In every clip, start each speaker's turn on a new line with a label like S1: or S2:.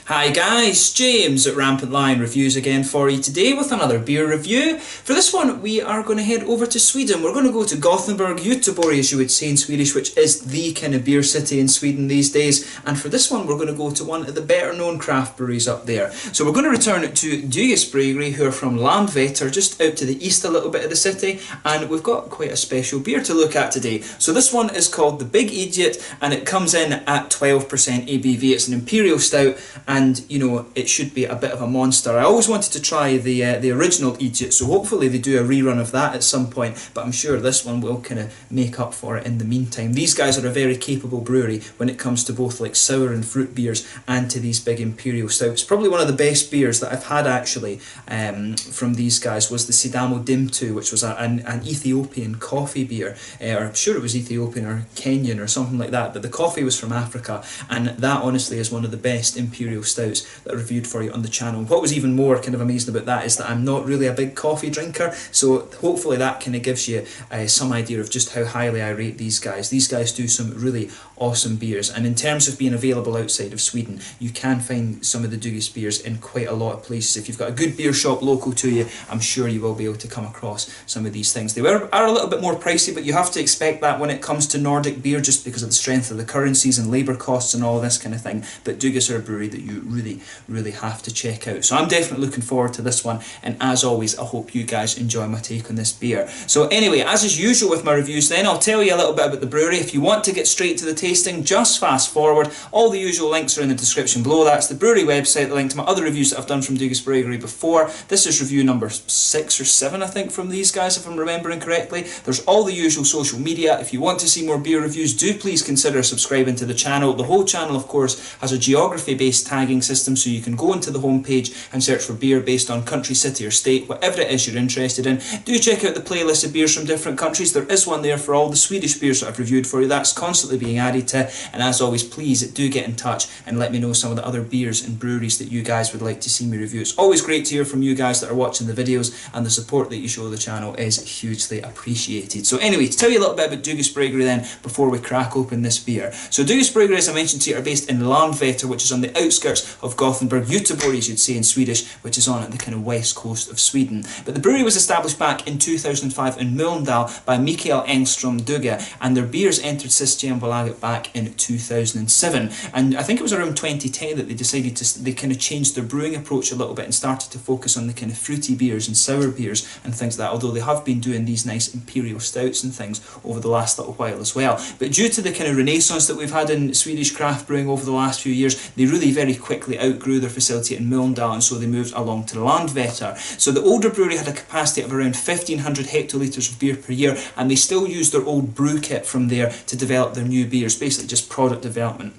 S1: Hi guys, James at RampantLionReviews again for you today with another beer review. For this one we are going to head over to Sweden. We're going to go to Gothenburg, Göteborg as you would say in Swedish, which is the kind of beer city in Sweden these days. And for this one we're going to go to one of the better known craft breweries up there. So we're going to return to Bryggeri, who are from Landvetter, just out to the east a little bit of the city. And we've got quite a special beer to look at today. So this one is called the Big Idjit and it comes in at 12% ABV. It's an Imperial Stout. And, you know, it should be a bit of a monster. I always wanted to try the original Idjit, so hopefully they do a rerun of that at some point, but I'm sure this one will kind of make up for it in the meantime. These guys are a very capable brewery when it comes to both like sour and fruit beers and to these big Imperial Stouts. Probably one of the best beers that I've had actually from these guys was the Sidamo Dimtu, which was an Ethiopian coffee beer, or I'm sure it was Ethiopian or Kenyan or something like that, but the coffee was from Africa, and that honestly is one of the best Imperial Stouts that I reviewed for you on the channel. What was even more kind of amazing about that is that I'm not really a big coffee drinker, so hopefully that kind of gives you some idea of just how highly I rate these guys. These guys do some really awesome beers, and in terms of being available outside of Sweden, you can find some of the Dugges beers in quite a lot of places. If you've got a good beer shop local to you, I'm sure you will be able to come across some of these things. They are a little bit more pricey, but you have to expect that when it comes to Nordic beer, just because of the strength of the currencies and labour costs and all this kind of thing. But Dugges are a brewery that you really have to check out. So I'm definitely looking forward to this one, and as always I hope you guys enjoy my take on this beer. So anyway, as is usual with my reviews then, I'll tell you a little bit about the brewery. If you want to get straight to the tasting, just fast forward. All the usual links are in the description below. That's the brewery website, the link to my other reviews that I've done from Dugges Bryggeri before. This is review number 6 or 7 I think from these guys, if I'm remembering correctly. There's all the usual social media. If you want to see more beer reviews, do please consider subscribing to the channel. The whole channel of course has a geography based tagging system, so you can go into the homepage and search for beer based on country, city or state, whatever it is you're interested in. Do check out the playlist of beers from different countries. There is one there for all the Swedish beers that I've reviewed for you. That's constantly being added to, and as always please do get in touch and let me know some of the other beers and breweries that you guys would like to see me review. It's always great to hear from you guys that are watching the videos, and the support that you show the channel is hugely appreciated. So anyway, to tell you a little bit about Dugges Bryggeri then before we crack open this beer. So Dugges Bryggeri, as I mentioned to you, are based in Landvetter, which is on the outskirts of Gothenburg, Göteborg as you'd say in Swedish, which is on at the kind of west coast of Sweden. But the brewery was established back in 2005 in Mölndal by Mikael Engström Dugge, and their beers entered Systembolaget back in 2007. And I think it was around 2010 that they decided they kind of changed their brewing approach a little bit and started to focus on the kind of fruity beers and sour beers and things like that, although they have been doing these nice Imperial Stouts and things over the last little while as well. But due to the kind of renaissance that we've had in Swedish craft brewing over the last few years, they really very quickly outgrew their facility in Mölndal, and so they moved along to Landvetter. So the older brewery had a capacity of around 1,500 hectolitres of beer per year, and they still use their old brew kit from there to develop their new beers, basically just product development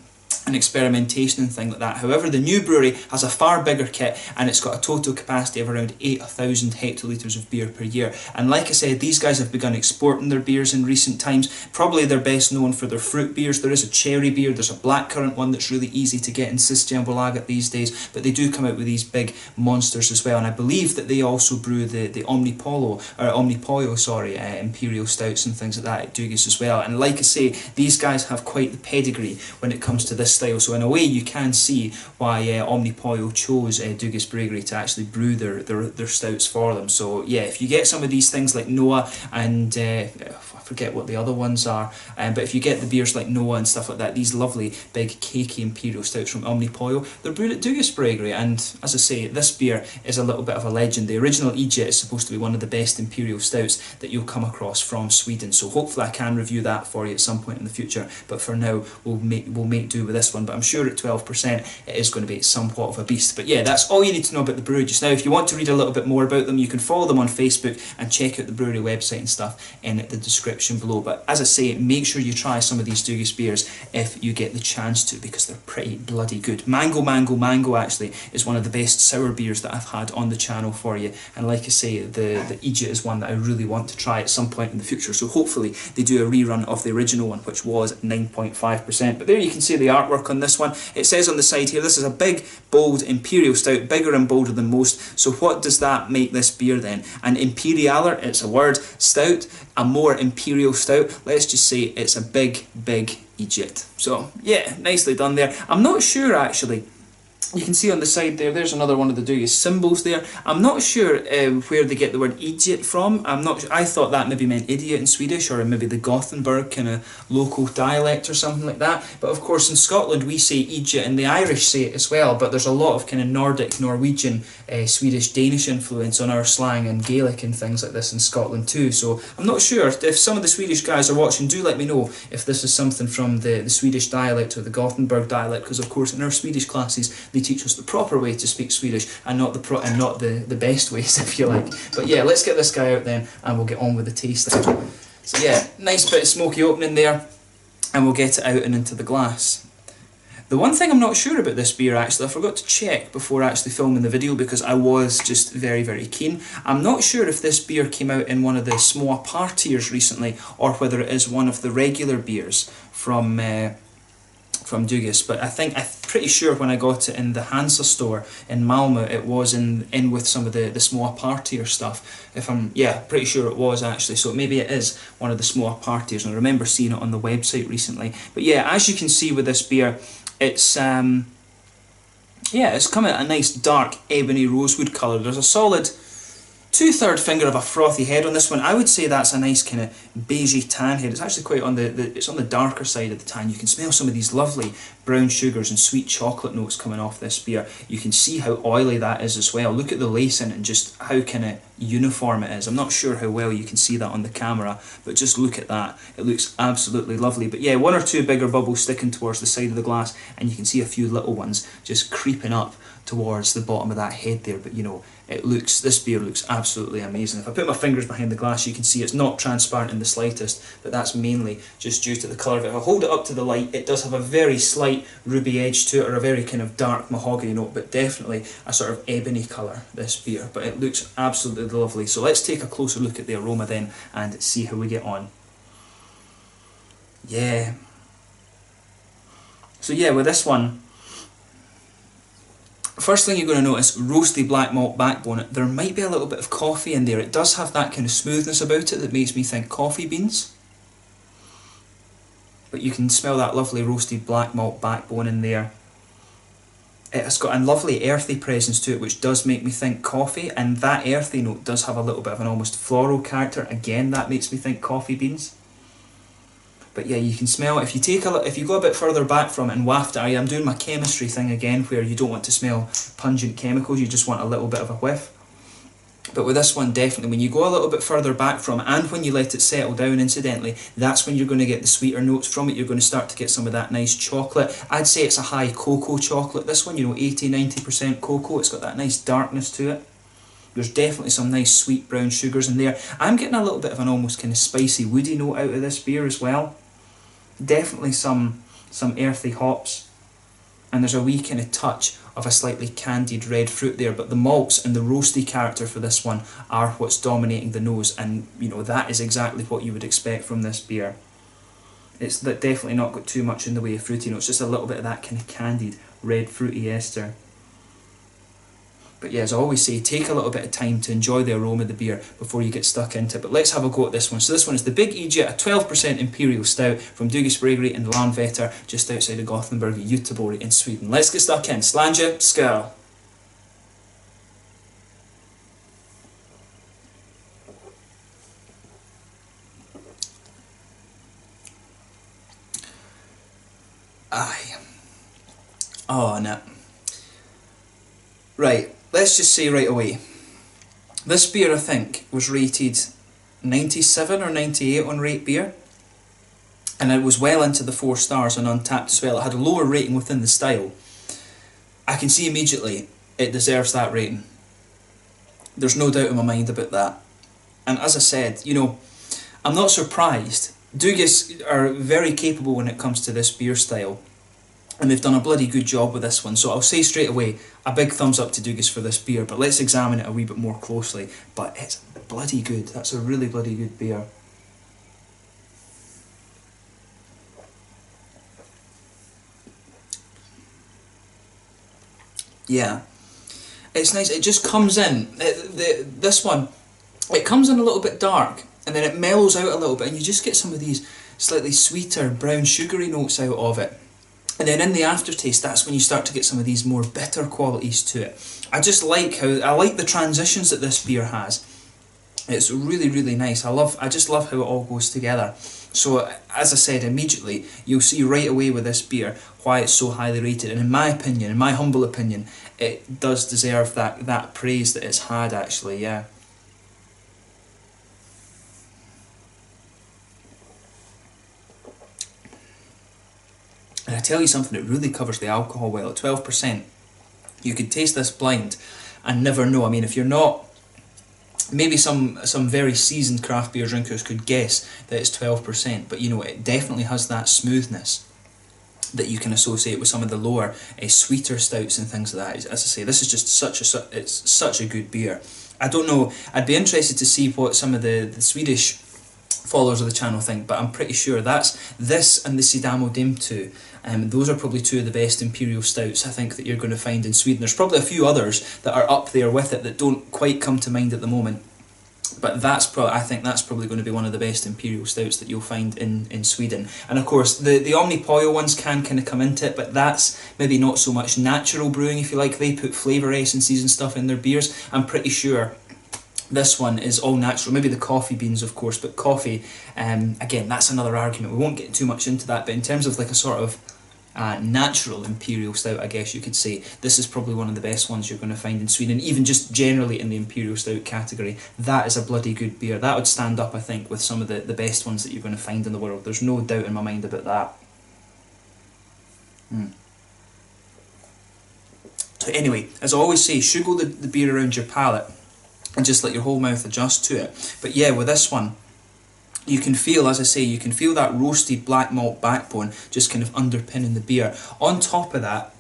S1: and experimentation and things like that. However, the new brewery has a far bigger kit, and it's got a total capacity of around 8,000 hectolitres of beer per year. And like I said, these guys have begun exporting their beers in recent times. Probably they're best known for their fruit beers. There is a cherry beer, there's a blackcurrant one that's really easy to get in Systembolaget these days, but they do come out with these big monsters as well. And I believe that they also brew the Omnipollo Imperial Stouts and things like that at Dugges as well. And like I say, these guys have quite the pedigree when it comes to this style, so in a way you can see why Omnipollo chose Dugges Bryggeri to actually brew their stouts for them. So yeah, if you get some of these things like Noah and I forget what the other ones are, but if you get the beers like Noah and stuff like that, these lovely big cakey Imperial Stouts from Omnipollo, they're brewed at Dugges Bryggeri. And as I say, this beer is a little bit of a legend. The original Idjit is supposed to be one of the best Imperial Stouts that you'll come across from Sweden, so hopefully I can review that for you at some point in the future, but for now we'll make do with this one. But I'm sure at 12% it is going to be somewhat of a beast. But yeah, that's all you need to know about the brewery just now. If you want to read a little bit more about them, you can follow them on Facebook and check out the brewery website and stuff in the description below. But as I say, make sure you try some of these Dugges beers if you get the chance to, because they're pretty bloody good. Mango actually is one of the best sour beers that I've had on the channel for you, and like I say, the Idjit is one that I really want to try at some point in the future, so hopefully they do a rerun of the original one, which was 9.5%. But there you can see the artwork on this one. It says on the side here, this is a big, bold Imperial Stout, bigger and bolder than most. So what does that make this beer then? An Imperialer, it's a word, stout, a more Imperial Stout. Let's just say it's a big Idjit. So yeah, nicely done there. I'm not sure actually You can see on the side there, there's another one of the Dugis symbols there. I'm not sure where they get the word Idjit from. I thought that maybe meant idiot in Swedish, or maybe the Gothenburg kind of local dialect or something like that. But of course in Scotland we say Idjit, and the Irish say it as well, but there's a lot of kind of Nordic, Norwegian, Swedish, Danish influence on our slang and Gaelic and things like this in Scotland too. So I'm not sure if some of the Swedish guys are watching. Do let me know if this is something from the Swedish dialect or the Gothenburg dialect, because of course in our Swedish classes they teach us the proper way to speak Swedish and not the best ways, if you like. But yeah, let's get this guy out then and we'll get on with the tasting. So yeah, nice bit of smoky opening there, and we'll get it out and into the glass. The one thing I'm not sure about this beer, actually, I forgot to check before actually filming the video because I was just very, very keen. I'm not sure if this beer came out in one of the små partiers recently, or whether it is one of the regular beers from Dugis, but I'm pretty sure when I got it in the Hansa store in Malmö, it was in with some of the små partier stuff. Pretty sure it was actually, so maybe it is one of the små partiers, and I remember seeing it on the website recently. But yeah, as you can see with this beer, it's coming at a nice dark ebony rosewood colour. There's a solid 2/3 finger of a frothy head on this one. I would say that's a nice kind of beigey tan head. It's actually quite on it's on the darker side of the tan. You can smell some of these lovely brown sugars and sweet chocolate notes coming off this beer. You can see how oily that is as well. Look at the lace in it and just how kind of uniform it is. I'm not sure how well you can see that on the camera, but just look at that. It looks absolutely lovely. But yeah, one or two bigger bubbles sticking towards the side of the glass, and you can see a few little ones just creeping up towards the bottom of that head there. But you know, this beer looks absolutely amazing. If I put my fingers behind the glass, you can see it's not transparent in the slightest, but that's mainly just due to the colour of it. If I hold it up to the light, it does have a very slight ruby edge to it, or a very kind of dark mahogany note, but definitely a sort of ebony colour, this beer. But it looks absolutely lovely. So let's take a closer look at the aroma then and see how we get on. Yeah. So yeah, with this one, first thing you're going to notice, roasty black malt backbone. There might be a little bit of coffee in there. It does have that kind of smoothness about it that makes me think coffee beans. But you can smell that lovely roasted black malt backbone in there. It's got a lovely earthy presence to it, which does make me think coffee, and that earthy note does have a little bit of an almost floral character. Again, that makes me think coffee beans. But yeah, you can smell, if you go a bit further back from it and waft it, I'm doing my chemistry thing again, where you don't want to smell pungent chemicals, you just want a little bit of a whiff. But with this one, definitely, when you go a little bit further back from it, and when you let it settle down incidentally, that's when you're going to get the sweeter notes from it. You're going to start to get some of that nice chocolate. I'd say it's a high cocoa chocolate, this one, 80-90% cocoa. It's got that nice darkness to it. There's definitely some nice sweet brown sugars in there. I'm getting a little bit of an almost kind of spicy woody note out of this beer as well. Definitely some earthy hops, and there's a wee kind of touch of a slightly candied red fruit there, but the malts and the roasty character for this one are what's dominating the nose, and that is exactly what you would expect from this beer. It's definitely not got too much in the way of fruity notes, just a little bit of that kind of candied red fruity ester. But yeah, as I always say, take a little bit of time to enjoy the aroma of the beer before you get stuck into it. But let's have a go at this one. So this one is the Big Idjit, a 12% Imperial Stout from Dugis Bryggeri in Landvetter, just outside of Gothenburg, Göteborg in Sweden. Let's get stuck in. Slanja, skål! Aye. Oh, no. Right. Let's just say right away, this beer I think was rated 97 or 98 on Rate Beer, and it was well into the 4 stars on Untappd as well. It had a lower rating within the style. I can see immediately it deserves that rating. There's no doubt in my mind about that. And as I said, I'm not surprised. Dugis are very capable when it comes to this beer style, and they've done a bloody good job with this one. So I'll say straight away, a big thumbs up to Dugis for this beer, but let's examine it a wee bit more closely. But it's bloody good. That's a really bloody good beer. Yeah, it's nice. It just comes in. This one, it comes in a little bit dark, and then it mellows out a little bit, and you just get some of these slightly sweeter brown sugary notes out of it. And then in the aftertaste, that's when you start to get some of these more bitter qualities to it. I just like I like the transitions that this beer has. It's really, really nice. I just love how it all goes together. So, as I said, immediately, you'll see right away with this beer why it's so highly rated. And in my opinion, in my humble opinion, it does deserve that praise that it's had, actually, yeah. And I tell you something, it really covers the alcohol well. At 12%, you could taste this blind and never know. I mean, if you're not... Maybe some very seasoned craft beer drinkers could guess that it's 12%, but you know, it definitely has that smoothness that you can associate with some of the lower, sweeter stouts and things like that. As I say, this is just it's such a good beer. I don't know, I'd be interested to see what some of the Swedish followers of the channel think, but I'm pretty sure that's this and the Sidamo Dim 2. Those are probably two of the best Imperial stouts I think that you're going to find in Sweden. There's probably a few others that are up there with it that don't quite come to mind at the moment, but I think that's probably going to be one of the best Imperial stouts that you'll find in Sweden. And of course the Omnipollo ones can kind of come into it, but that's maybe not so much natural brewing, if you like. They put flavour essences and stuff in their beers. I'm pretty sure this one is all natural, maybe the coffee beans of course, but coffee, again, that's another argument. We won't get too much into that, but in terms of like a sort of natural Imperial stout, I guess you could say, this is probably one of the best ones you're going to find in Sweden, even just generally in the Imperial stout category. That is a bloody good beer. That would stand up, I think, with some of the best ones that you're going to find in the world. There's no doubt in my mind about that. So anyway, as I always say, sugar the beer around your palate and just let your whole mouth adjust to it. But yeah, with this one, you can feel, as I say, you can feel that roasted black malt backbone just kind of underpinning the beer. On top of that,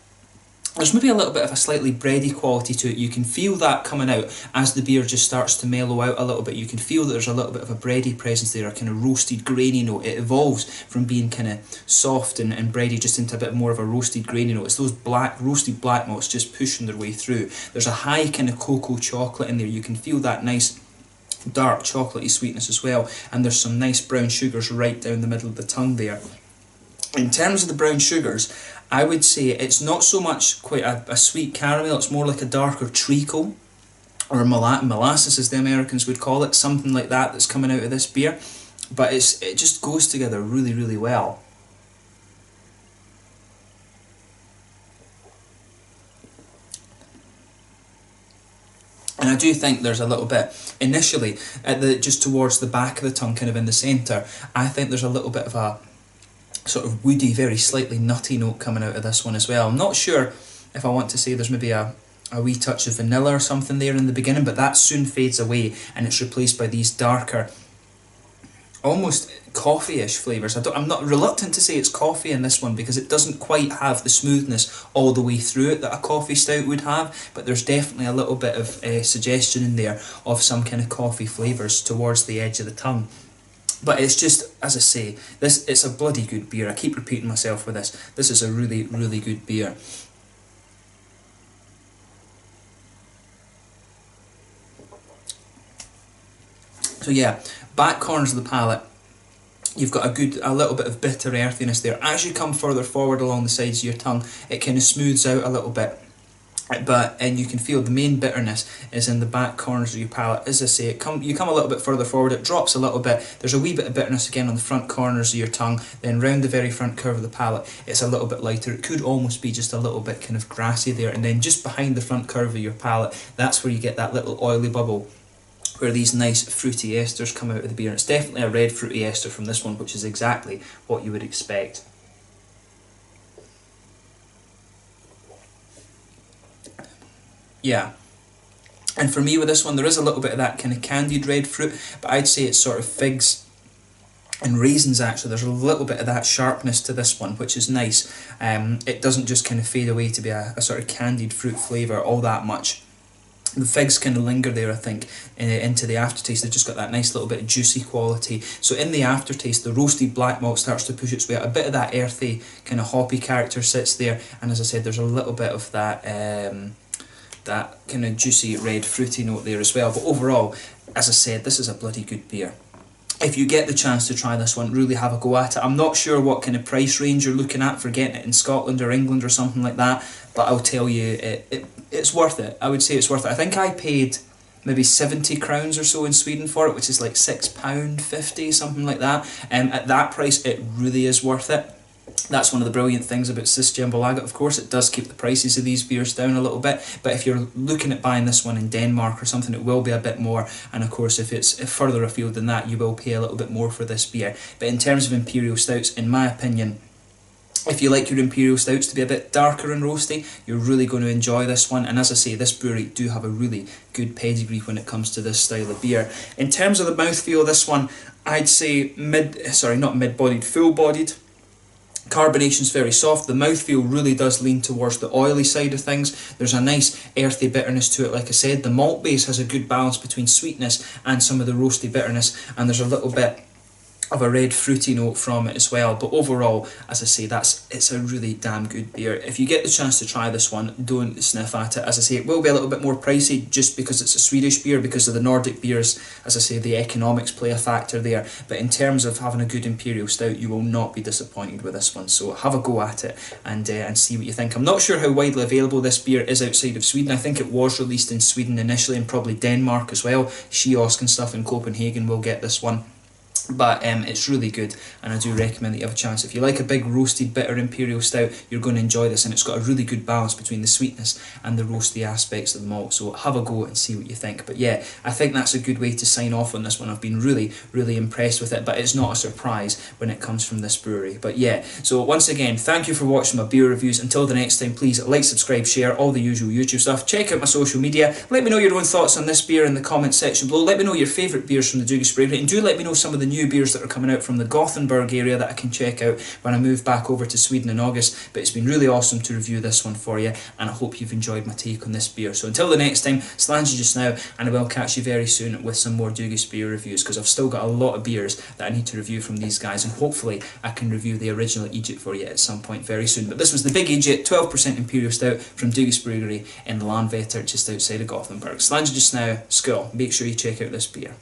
S1: there's maybe a little bit of a slightly bready quality to it. You can feel that coming out as the beer just starts to mellow out a little bit. You can feel that there's a little bit of a bready presence there, a kind of roasted grainy note. It evolves from being kind of soft and bready just into a bit more of a roasted grainy note. It's those roasted black malts just pushing their way through. There's a high kind of cocoa chocolate in there. You can feel that nice dark chocolatey sweetness as well, and there's some nice brown sugars right down the middle of the tongue there. In terms of the brown sugars, I would say it's not so much quite a sweet caramel, it's more like a darker treacle, or molasses as the Americans would call it, something like that that's coming out of this beer, but it just goes together really, really well. And I do think there's a little bit, initially, just towards the back of the tongue, kind of in the centre, I think there's a little bit of a sort of woody, very slightly nutty note coming out of this one as well. I'm not sure if I want to say there's maybe a wee touch of vanilla or something there in the beginning, but that soon fades away and it's replaced by these darker, almost coffee-ish flavours. I'm not reluctant to say it's coffee in this one because it doesn't quite have the smoothness all the way through it that a coffee stout would have, but there's definitely a little bit of suggestion in there of some kind of coffee flavours towards the edge of the tongue. But it's just, as I say, it's a bloody good beer. I keep repeating myself with this. This is a really, really good beer. So yeah, back corners of the palate, you've got a little bit of bitter earthiness there. As you come further forward along the sides of your tongue, it kind of smooths out a little bit. And you can feel the main bitterness is in the back corners of your palate. As I say, you come a little bit further forward, it drops a little bit. There's a wee bit of bitterness again on the front corners of your tongue. Then round the very front curve of the palate, it's a little bit lighter. It could almost be just a little bit kind of grassy there. And then just behind the front curve of your palate, that's where you get that little oily bubble, where these nice fruity esters come out of the beer. And it's definitely a red fruity ester from this one, which is exactly what you would expect. Yeah, and for me with this one, there is a little bit of that kind of candied red fruit, but I'd say it's sort of figs and raisins actually. There's a little bit of that sharpness to this one, which is nice. It doesn't just kind of fade away to be a sort of candied fruit flavour all that much. The figs kind of linger there, I think, into the aftertaste. They've just got that nice little bit of juicy quality. So in the aftertaste, the roasted black malt starts to push its way out. A bit of that earthy, kind of hoppy character sits there. And as I said, there's a little bit of that that kind of juicy red fruity note there as well. But overall, as I said, this is a bloody good beer. if you get the chance to try this one, really have a go at it. I'm not sure what kind of price range you're looking at for getting it in Scotland or England or something like that, but I'll tell you, it's worth it. I would say it's worth it. I think I paid maybe 70 crowns or so in Sweden for it, which is like £6.50, something like that. At that price, it really is worth it. That's one of the brilliant things about Systembolaget. Of course, it does keep the prices of these beers down a little bit, but if you're looking at buying this one in Denmark or something, it will be a bit more, and of course if it's further afield than that, you will pay a little bit more for this beer. But in terms of Imperial Stouts, in my opinion, if you like your Imperial Stouts to be a bit darker and roasty, you're really going to enjoy this one. And as I say, this brewery do have a really good pedigree when it comes to this style of beer. In terms of the mouthfeel of this one, I'd say full-bodied. Carbonation's very soft. The mouthfeel really does lean towards the oily side of things. There's a nice earthy bitterness to it, like I said. The malt base has a good balance between sweetness and some of the roasty bitterness, and there's a little bit of a red fruity note from it as well. But overall, as I say, it's a really damn good beer. If you get the chance to try this one, don't sniff at it. As I say, it will be a little bit more pricey just because it's a Swedish beer, because of the Nordic beers. As I say, the economics play a factor there, but in terms of having a good Imperial Stout, you will not be disappointed with this one. So have a go at it and see what you think. I'm not sure how widely available this beer is outside of Sweden. I think it was released in Sweden initially, and probably Denmark as well. Kiosk and stuff in Copenhagen will get this one. But it's really good, and I do recommend that you have a chance. If you like a big roasted bitter Imperial Stout, you're going to enjoy this, and it's got a really good balance between the sweetness and the roasty aspects of the malt. So have a go and see what you think. But yeah, I think that's a good way to sign off on this one. I've been really, really impressed with it, but it's not a surprise when it comes from this brewery. But yeah, so once again, thank you for watching my beer reviews. Until the next time, please like, subscribe, share, all the usual YouTube stuff. Check out my social media. Let me know your own thoughts on this beer in the comments section below. Let me know your favourite beers from the Dugges Bryggeri, and do let me know some of the new beers that are coming out from the Gothenburg area that I can check out when I move back over to Sweden in August. But it's been really awesome to review this one for you, and I hope you've enjoyed my take on this beer. So until the next time, Slange just now, and I will catch you very soon with some more Dugges beer reviews, because I've still got a lot of beers that I need to review from these guys, and hopefully I can review the original Idjit for you at some point very soon. But this was the Big Idjit 12% Imperial Stout from Dugges Bryggeri in Landvetter, just outside of Gothenburg. Slange just now, skål. Make sure you check out this beer.